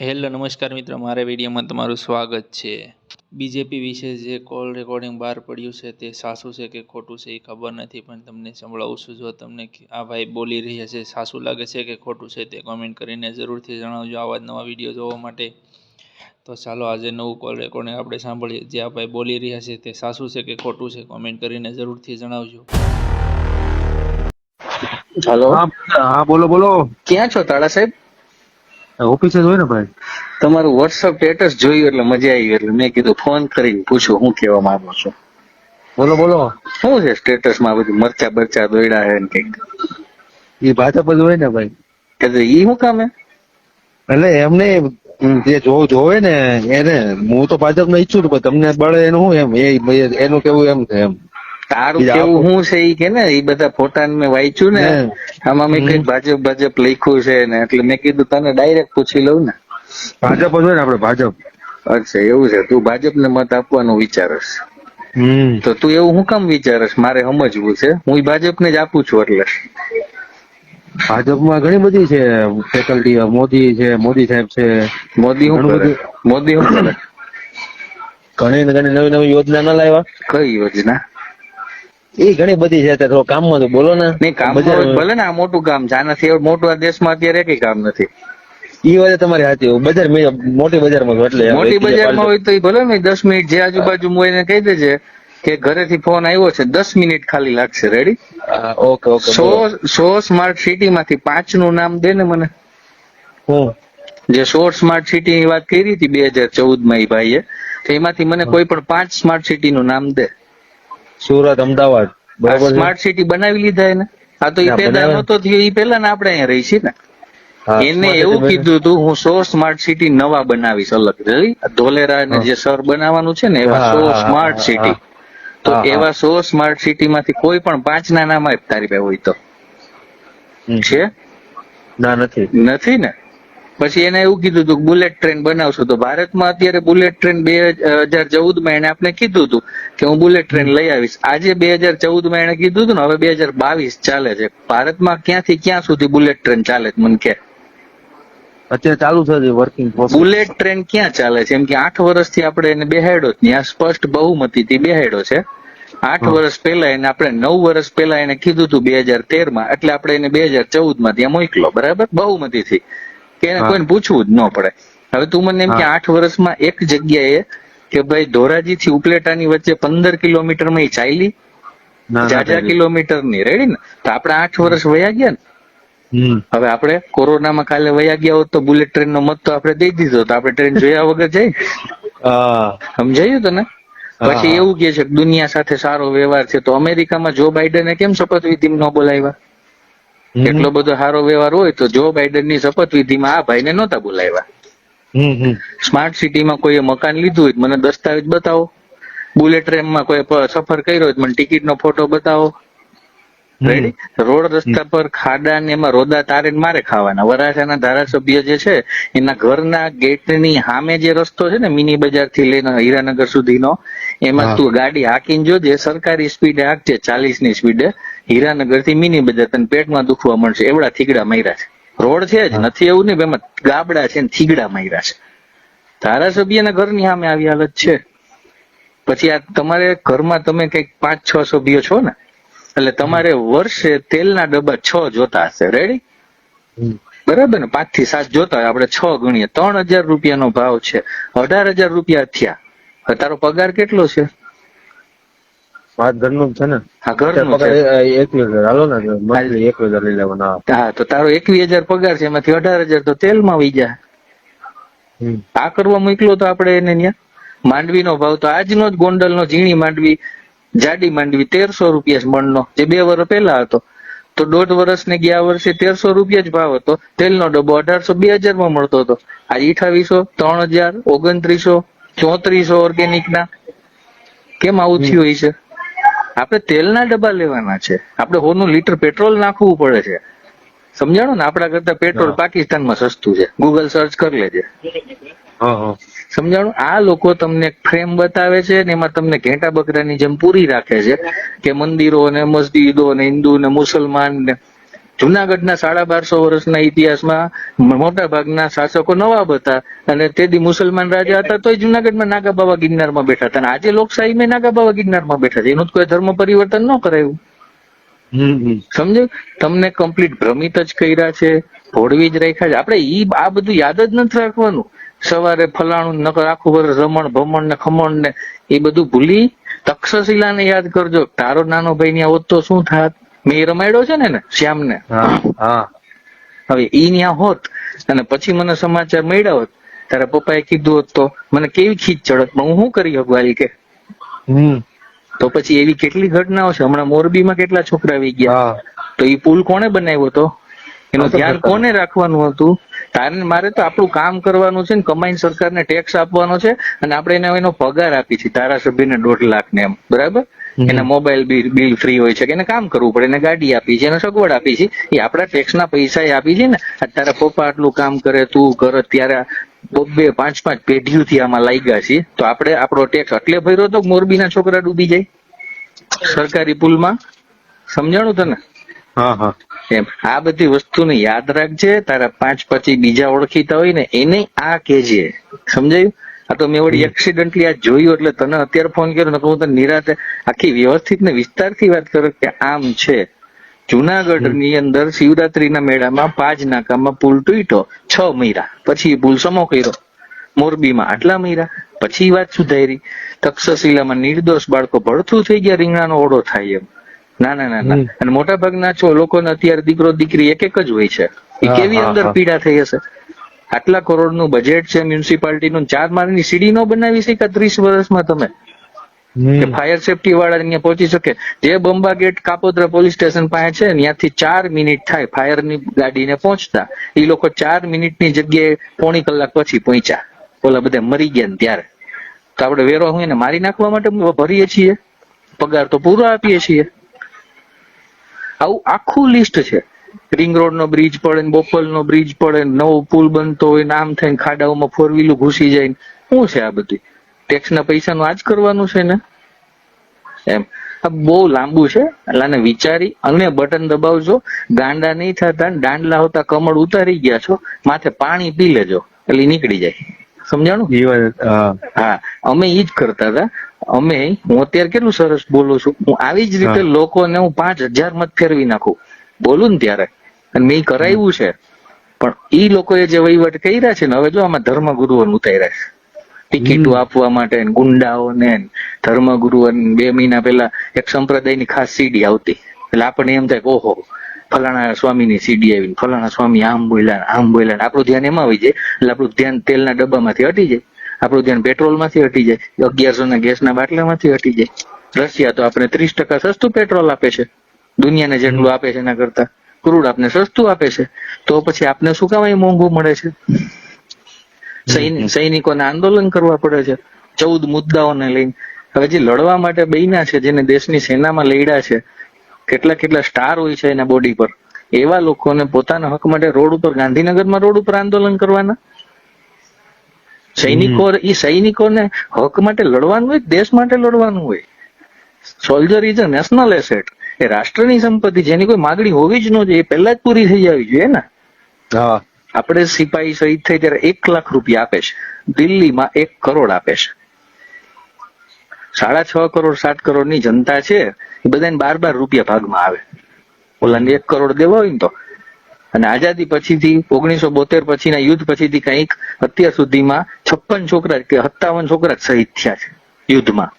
Hello નમસ્કાર મિત્રો, મારા વિડીયોમાં તમારું સ્વાગત છે. બીજેપી વિશે જે કોલ રેકોર્ડિંગ બહાર પડ્યું છે તે સાચું છે કે ખોટું છે એ ખબર નથી, પણ તમને સંભળાવું છું. જો તમને આ ભાઈ બોલી રહ્યા છે સાચું લાગે છે કે ખોટું છે તે કોમેન્ટ કરીને જરૂરથી જણાવજો. આવા જ નવા વિડીયો જોવા માટે તો ચાલો આજે નવું કોલ રેકોર્ડિંગ આપણે સાંભળીએ. જે આ ભાઈ બોલી રહ્યા છે તે સાચું છે કે ખોટું છે કોમેન્ટ કરીને જરૂરથી જણાવજો. હાલો, હા હા, બોલો બોલો. ક્યાં છો તાળા સાહેબ? ઓફિસે જ હોય ને ભાઈ. તમારું વોટ્સઅપ સ્ટેટસ જોયું એટલે મજા આવી, એટલે મેં કીધું ફોન કરીને પૂછું શું કહેવા માંગો છો. બોલો બોલો. શું છે સ્ટેટસમાં બધું મરચા બરચા દોડ્યા છે ને કઈક? એ ભાજપ જ હોય ને ભાઈ. કે ઈ શું કામ હે? એટલે એમને જે જોવે ને એને, હું તો ભાજપ ને ઈચ્છું છું, પણ તમને બળે એનું શું એમ એનું કેવું એમ છે એમ. તારું કેવું શું છે ઈ કે ને, ઈ બધા ફોટા મેં વાંચ્યું ને, આમાં મેં કઈક ભાજપ ભાજપ લખ્યું છે ને, એટલે મેં કીધું તને ડાયરેક્ટ પૂછી લઉં ને. ભાજપ જ હોય ને આપડે, ભાજપ. અચ્છા એવું છે, તું ભાજપને મત આપવાનું વિચારસ? હમ તો તું એવું શું કામ વિચારસ? મારે સમજવું છે. હું ભાજપને જ આપું છું એટલે. ભાજપમાં ઘણી બધી છે ફેકલ્ટી. મોદી છે, મોદી સાહેબ છે. મોદી શું ઘણું કરે? બધું. મોદી શું કરે? ઘણી ને ઘણી નવી નવી યોજના ના લાવ્યા. કઈ યોજના? એ ઘણી બધી છે. તો કામમાં તો બોલો ને. નહીં, કામ ભલે ને આ મોટું કામ છે, આનાથી એવું મોટું આ દેશમાં અત્યારે કઈ કામ નથી. ઈ વાત તમારી સાચી. બજાર મોટી બજારમાં છું એટલે મોટી બજારમાં હોય તો ઈ ભલે ને 10 મિનિટ જે આજુબાજુ હોય એને કહી દેજે કે ઘરેથી ફોન આવ્યો છે, 10 મિનિટ ખાલી લાગશે. Ready? Okay okay. 100 smart city માંથી 5 નું નામ દે ને મને. હું જે 100 સ્માર્ટ સિટી ની વાત કરી હતી 2014 માં એ ભાઈએ, તો એમાંથી મને કોઈ પણ 5 સ્માર્ટ સિટી નું નામ દે. સુરત, અમદાવાદ. બરોબર. સ્માર્ટ સિટી બનાવી લીધા એને. આ તો એ પેદા નતો થયો, એ પેલા ને આપણે અહીંયા રહી છીએ ને. એને એવું કીધું હતું હું 100 સ્માર્ટ સિટી નવા બનાવીશ અલગ. ધોલેરા ને જે સર બનાવવાનું છે ને એવા 100 સ્માર્ટ સિટી. તો એવા 100 સ્માર્ટ સિટી માંથી કોઈ પણ 5 ના નામ આપ તારી પાસે હોય તો. છે? ના, નથી. નથી ને? પછી એને એવું કીધું હતું બુલેટ ટ્રેન બનાવશું. તો ભારતમાં અત્યારે બુલેટ ટ્રેન 2014 માં એને આપણે કીધું હતું કે હું બુલેટ ટ્રેન લઈ આવીશ. આજે 2014 માં એને કીધું હતું ને, હવે 2022 ચાલે છે. ભારતમાં ક્યાંથી ક્યાં સુધી બુલેટ ટ્રેન ચાલે છે મને કે? અત્યારે ચાલુ છે વર્કિંગ. બુલેટ ટ્રેન ક્યાં ચાલે છે? એમ કે 8 વર્ષથી આપણે એને બેહાડ્યો જ નહીં. આ સ્પષ્ટ બહુમતીથી બેહાડ્યો છે. 8 વર્ષ પહેલા એને આપણે 9 વર્ષ પહેલા એને કીધું હતું 2013 માં, એટલે આપણે એને 2014 માં ત્યાં મોકલો. બરાબર? બહુમતીથી કે એને કોઈને પૂછવું જ ન પડે. હવે તું મને એમ કે 8 વર્ષમાં એક જગ્યાએ કે ભાઈ ધોરાજી થી ઉપલેટાની વચ્ચે 15 કિલોમીટર માં ચાલી, જાજા કિલોમીટર ની. રેડી ને? તો આપણે 8 વર્ષ વયા ગયા ને. હવે આપણે કોરોનામાં કાલે વયા ગયા હોત તો બુલેટ ટ્રેન નો મત તો આપણે દઈ દીધો, તો આપણે ટ્રેન જોયા વગર જઈ. સમજાયું તને? પછી એવું કે છે કે દુનિયા સાથે સારો વ્યવહાર છે. તો અમેરિકામાં જો બાઇડને કેમ શપથવિધિમાં ન બોલાવ્યા? એટલો બધો સારો વ્યવહાર હોય તો જો બાઇડન ની શપથવિધિમાં આ ભાઈને નહોતા બોલાવ્યા. સ્માર્ટ સિટીમાં કોઈએ મકાન લીધું હોય મને દસ્તાવેજ બતાવો. બુલેટ ટ્રેનમાં કોઈ સફર કર્યો હોય મને ટિકિટ નો ફોટો બતાવો. રેડી? રોડ રસ્તા પર ખાડા ને એમાં રોદા તારે મારે ખાવાના. વરાછાના ધારાસભ્ય જે છે એના ઘરના ગેટની સામે જે રસ્તો છે ને મિની બજાર થી લઈને હીરાનગર સુધીનો, એમાં તું ગાડી હાકીને જોજે, સરકારી સ્પીડે હાકજે 40 ની સ્પીડે. હીરાનગર થી મિની બજાર તને પેટમાં દુખવા મળશે એવડા થીગડા માર્યા છે. રોડ છે જ નથી એવું નહીં, એમાં ગાબડા છે ને થીગડા માર્યા છે. ધારાસભ્યના ઘરની સામે આવી હાલત છે. પછી આ તમારે ઘરમાં તમે કઈક 5-6 સભ્યો છો ને, એટલે તમારે વર્ષે તેલના ડબ્બા 6 જોતા હશે. રેડી? બરાબર ને? 5 થી 7 જોતા હોય, આપણે 6 ગણીએ, 3000 રૂપિયાનો ભાવ છે. 18,000 રૂપિયા થયા. તારો પગાર કેટલો છે? ઘરનું છે ને. હા, ઘરનું છે. 21,000. હાલો ને, 21,000 લઈ લેવાના. હા, તો તારો 21,000 પગાર છે, એમાંથી 18,000 તો તેલમાં વહી જાય. આ કરવા મોકલો તો આપણે એને ત્યાં. માંડવીનો ભાવ તો આજનો જ ગોંડલનો ઝીણી માંડવી, જાડી માંડવી 1300 રૂપિયા મણનો, જે 2 વર્ષ પહેલા હતો. તો 1.5 વર્ષ ને ગયા વર્ષે 1300 રૂપિયા જ ભાવ હતો. તેલનો ડબ્બો 1800-2000 માં મળતો હતો. આજે 2800, 3000, 2900, 3400 ઓર્ગેનિક ના. કેમ આવું થયું હોય છે? આપણે તેલના ડબ્બા લેવાના છે. આપણે 100 નું લીટર પેટ્રોલ નાખવું પડે છે. સમજાણું ને? આપણા કરતા પેટ્રોલ પાકિસ્તાનમાં સસ્તું છે. ગૂગલ સર્ચ કરી લેજે. સમજાણું? આ લોકો તમને ફ્રેમ બતાવે છે ને એમાં તમને ઘેટા બકરાની જેમ પૂરી રાખે છે કે મંદિરો ને મસ્જિદો ને હિન્દુ ને મુસલમાન ને જુનાગઢના 1250 વર્ષના ઇતિહાસમાં મોટા ભાગના શાસકો નવાબ હતા અને તેથી મુસલમાન રાજા હતા તોય જુનાગઢમાં નાગા બાવા ગિરનારમાં બેઠા હતા અને આજે લોકશાહીમાં નાગા બાવા ગિરનારમાં બેઠા છે. એનું તો કોઈ ધર્મ પરિવર્તન ન કરાયું. સમજો, તમને કમ્પ્લીટ ભ્રમિત જ કર્યા છે, ભોળવી જ રાખ્યા છે. આપણે આ બધું યાદ જ નથી રાખવાનું. સવારે ફલાણું નકર આખું વર્ષ રમણ ભમણ ને ખમણ ને એ બધું ભૂલી તક્ષશિલાને યાદ કરજો. તારો નાનો ભાઈ ત્યાં હોત તો શું થાત? મેં એ રમાડ્યો છે ને શ્યામને. હવે ઈ ત્યાં હોત અને પછી મને સમાચાર મળ્યા હોત, તારા પપ્પાએ કીધું હોત તો મને કેવી ખીચ ચડત, હું શું કરી શકું હાલી કે? તો પછી એવી કેટલી ઘટનાઓ છે. હમણાં મોરબીમાં કેટલા છોકરા આવી ગયા, તો એ પુલ કોને બનાવ્યો હતો? એનું ધ્યાન કોને રાખવાનું હતું? તારે મારે તો આપણું કામ કરવાનું છે ને, કમાઈને સરકારને ટેક્સ આપવાનો છે અને આપણે એને એનો પગાર આપી છે ધારાસભ્યને 2.5 લાખ ને એમ, બરાબર? એના મોબાઈલ બિલ ફ્રી હોય છે કે એને કામ કરવું પડે, એને ગાડી આપી છે, એને સગવડ આપી છે, એ આપણા ટેક્સના પૈસા આપી છે ને. તારા પપ્પા આટલું કામ કરે, તું કરે, ત્યારે 2-5 પેઢીઓથી આમાં લાગ્યા છે, તો આપણે આપણો ટેક્સ એટલે ભર્યો તો મોરબીના છોકરા ડૂબી જાય સરકારી પુલમાં. સમજાણું તને? એમ આ બધી વસ્તુને યાદ રાખજે. તારા 5 પછી બીજા ઓળખીતા હોય ને એને આ કહેજે. સમજાયું? આ તો મેં વળી એક્સિડન્ટલી આ જોયું એટલે તને અત્યારે ફોન કર્યો ને, હું તને નિરાતે આખી વ્યવસ્થિત ને વિસ્તારથી વાત કરું કે આમ છે. જુનાગઢ ની અંદર શિવરાત્રીના મેળામાં 5 નાકામાં પુલ તૂટ્યો, 6 મહિના પછી પુલ સમો કર્યો. મોરબીમાં આટલા મહિના પછી વાત સુધારી. તક્ષશિલામાં નિર્દોષ બાળકો ભડથું થઈ ગયા, રીંગણાનો ઓળો થાય એમ. ના. અને મોટા ભાગના લોકોને અત્યારે દીકરો દીકરી એક જ હોય છે. એ કેવી અંદર પીડા થઈ હશે? આટલા કરોડનું બજેટ છે મ્યુનિસિપાલિટીનું, 4 માળની સીડી ન બનાવી શક્યા 30 વર્ષમાં તમે કે ફાયર સેફટી વાળા ત્યાં પહોંચી શકે? જે બંબા ગેટ કાપોદ્રા પોલીસ સ્ટેશન પાસે છે ત્યાંથી 4 મિનિટ થાય ફાયરની ગાડીને પહોંચતા. એ લોકો 4 મિનિટની જગ્યાએ 1.25 કલાક પછી પહોંચ્યા. ઓલા બધા મરી ગયા ને ત્યારે. તો આપણે વેરો હું એને મારી નાખવા માટે ભરીએ છીએ, પગાર તો પૂરો આપીએ છીએ. આવું આખું લિસ્ટ છે. રિંગ રોડ નો બ્રિજ પડે, બોપલ નો બ્રિજ પડે, નવો પુલ બનતો હોય, આમ થઈને ખાડાઓમાં 4 વ્હીલું ઘૂસી જાય. શું છે આ બધું? ટેક્સના પૈસાનું આજ કરવાનું છે ને એમ. આ બહુ લાંબુ છે, એટલે વિચારી અને બટન દબાવજો. ગાંડા નહીં થતા, દાંડલા હોતા કમળ ઉતારી ગયા છો, માથે પાણી પી લેજો એટલે નીકળી જાય. સમજાણું? હા, અમે ઈ જ કરતા હતા. હું અત્યારે કેટલું સરસ બોલું છું, હું આવી જ રીતે લોકોને હું 5000 મત ફેરવી નાખું બોલું ને ત્યારે. અને મેં કરાવ્યું છે. પણ ઈ લોકોએ જે વહીવટ કર્યા છે ને, હવે જો આમાં ધર્મગુરુઓને ઉતાર્યા છે ટિકિટો આપવા માટે, ગુંડાઓને ધર્મગુરુઓને. 2 મહિના પહેલા એક સંપ્રદાયની ખાસ સીડી આવતી, એટલે આપણને એમ થાય કે ઓહો ફલાણા સ્વામીની સીડી આવી, ફલાણા સ્વામી આમ બોલ્યા. આપણું ધ્યાન એમાં આવી જાય એટલે આપણું ધ્યાન તેલના ડબ્બામાંથી હટી જાય, આપણું ધ્યાન પેટ્રોલ માંથી હટી જાય, 1100 ના ગેસના બાટલામાંથી હટી જાય. રશિયા તો આપણે 30% સસ્તું પેટ્રોલ આપે છે, દુનિયાને જેટલું આપે છે એના કરતા. ક્રૂડ આપને સસ્તું આપે છે, તો પછી આપને શું કામ મોંઘું મળે છે? સૈનિકોને આંદોલન કરવા પડે છે 14 મુદ્દાઓને લઈને. હવે જે લડવા માટે બન્યા છે, જેને દેશની સેનામાં લડ્યા છે, કેટલા સ્ટાર હોય છે એના બોડી પર, એવા લોકોને પોતાના હક માટે રોડ ઉપર, ગાંધીનગરમાં રોડ ઉપર આંદોલન કરવાના? સૈનિકોને હક માટે લડવાનું હોય, દેશ માટે લડવાનું હોય. Soldier is a national asset. એ રાષ્ટ્રની સંપત્તિ, જેની કોઈ માગણી હોવી જ ન જોઈએ, એ પહેલા જ પૂરી થઈ જવી જોઈએ ને. આપણે સિપાહી શહીદ થઈ ત્યારે 1 લાખ રૂપિયા આપે છે, દિલ્હીમાં 1 કરોડ આપે છે. 6.5 કરોડ 7 કરોડની જનતા છે, એ બધાને 12 રૂપિયા ભાગમાં આવે. ઓલાને 1 કરોડ દેવા હોય ને તો. અને આઝાદી પછીથી 1972 પછીના યુદ્ધ પછીથી કંઈક અત્યાર સુધીમાં 56 છોકરા કે 57 છોકરા શહીદ થયા છે યુદ્ધમાં.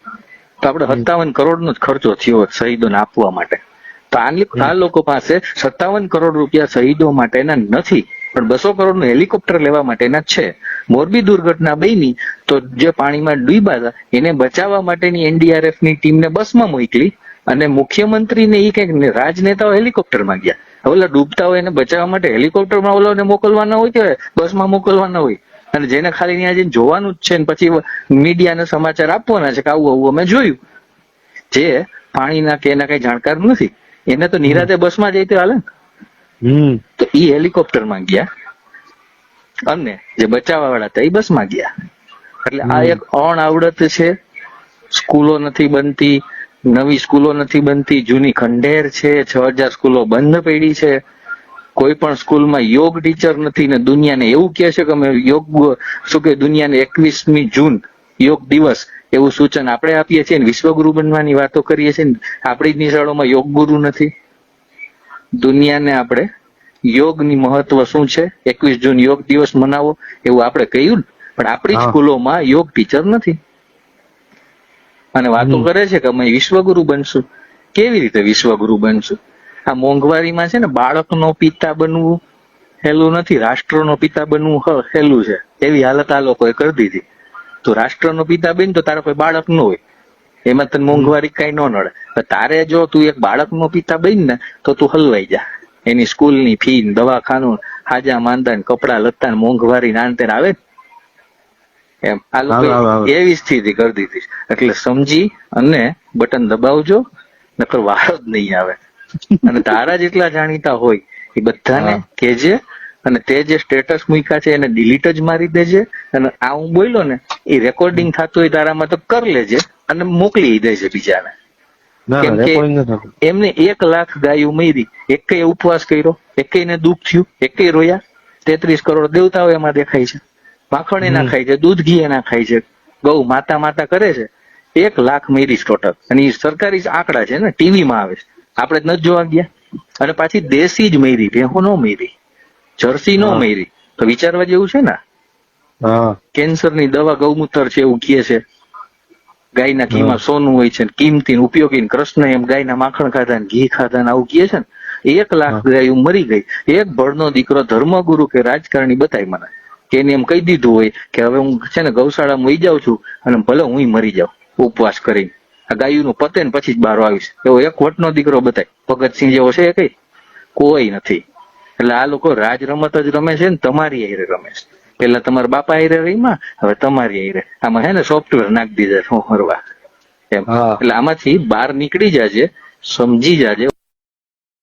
તો આપણે 57 કરોડનો જ ખર્ચો થયો શહીદોને આપવા માટે. તો આ લોકો પાસે 57 કરોડ રૂપિયા શહીદો માટેના નથી, પણ 200 કરોડનું હેલિકોપ્ટર લેવા માટેના છે. મોરબી દુર્ઘટના બની તો જે પાણીમાં ડૂબ્યા હતા એને બચાવવા માટેની NDRF ની ટીમને બસમાં મોકલી અને મુખ્યમંત્રીને એ કઈક રાજનેતાઓ હેલિકોપ્ટરમાં ગયા. ઓલા ડૂબતા હોય એને બચાવવા માટે હેલિકોપ્ટરમાં ઓલાને મોકલવાના હોય કે બસમાં મોકલવાના હોય? અને જેને ખાલી ત્યાં જઈને જોવાનું જ છે ને પછી મીડિયાને સમાચાર આપવાના છે કે આવું અમે જોયું. જે પાણીના કે એના કઈ જાણકાર નથી એને તો નિરાતે બસમાં જઈ તો હાલે. તો ઈ હેલિકોપ્ટરમાં ગયા અને જે બચાવવા વાળા હતા એ બસમાં ગયા. એટલે આ એક અણઆવડત છે. સ્કૂલો નથી બનતી, નવી સ્કૂલો નથી બનતી, જૂની ખંડેર છે, 6000 સ્કૂલો બંધ પડી છે. કોઈ પણ સ્કૂલમાં યોગ ટીચર નથી ને દુનિયાને એવું કહે છે કે અમે યોગ શું કે દુનિયાને 21મી જૂન યોગ દિવસ એવું સૂચન આપણે આપીએ છીએ ને વિશ્વગુરુ બનવાની વાતો કરીએ છીએ ને આપણી જ નિશાળોમાં યોગ ગુરુ નથી. દુનિયાને આપણે યોગની મહત્વ શું છે 21 જૂન યોગ દિવસ મનાવો એવું આપણે કહ્યું ને, પણ આપણી હા. સ્કૂલોમાં યોગ ટીચર નથી અને વાતો કરે છે કે અમે વિશ્વગુરુ બનશું. કેવી રીતે વિશ્વગુરુ બનશું? આ મોંઘવારીમાં છે ને બાળકનો પિતા બનવું હેલું નથી, રાષ્ટ્રનો પિતા બનવું હેલું છે. એવી હાલત આ લોકોએ કરી દીધી. તો રાષ્ટ્રનો પિતા બન તો તારા કોઈ બાળક ન હોય, એમાં તને મોંઘવારી કઈ ન નડે. તારે જો તું એક બાળકનો પિતા બન ને તો તું હલવાઈ જા. એની સ્કૂલની ફી, દવાખાનું, હાજા માંદા, કપડા લત્તા, મોંઘવારી નાનતેન આવે ને એમ આ લોકો એવી સ્થિતિ કરી દીધી. એટલે સમજી અને બટન દબાવજો, નકર વારો જ નહીં આવે. અને તારા જેટલા જાણીતા હોય એ બધાને કહેજે, અને તે જે સ્ટેટસ મૂક્યા છે એને ડિલીટ જ મારી દેજે. અને આ હું બોલ્યો ને એ રેકોર્ડિંગ થતું હોય તારામાં તો કરી લેજે અને મોકલી દેજે બીજાને. કેમ કે એમને 1 લાખ ગાયું મરી, એકેય ઉપવાસ કર્યો, એકેય ને દુઃખ થયું, એકેય રોયા. 33 કરોડ દેવતાઓ એમાં દેખાય છે, માખણ ના ખાય છે, દૂધ ઘી ના ખાય છે, ગૌ માતા માતા કરે છે. 1 લાખ મરી ટોટલ. અને એ સરકારી આંકડા છે ને, ટીવીમાં આવે છે, આપણે જ નથી જોવા ગયા. અને પાછી દેશી જ મરી, ભેહો નો મરી, જર્સી નો મરી. તો વિચારવા જેવું છે ને. કેન્સરની દવા ગૌમૂત્ર છે એવું કહે છે. ગાયના ઘીમાં સોનું હોય છે, કિંમતી ઉપયોગી. કૃષ્ણ એમ ગાયના માખણ ખાધા ને ઘી ખાધા ને આવું કહે છે ને. 1 લાખ ગાયું મરી ગઈ. એક ભળનો દીકરો ધર્મગુરુ કે રાજકારણી બતાય મને કે એને એમ કહી દીધું હોય કે હવે હું છે ને ગૌશાળામાં વહી જાઉં છું અને ભલે હું મરી જાઉં ઉપવાસ કરીને, આ ગાયું નું પતે ને પછી જ બહાર આવીશ, એવો એક વટનો દીકરો બતાય. ભગતસિંહ જેવો છે કઈ? કોઈ નથી. એટલે આ લોકો રાજ રમત જ રમે છે ને તમારી હારે રમે છે. પેલા તમારા બાપા હારે રહીમાં, હવે તમારી હારે. આમાં હે ને સોફ્ટવેર નાખી દીધા શું ફરવા એમ. એટલે આમાંથી બહાર નીકળી જાજે, સમજી જાજે.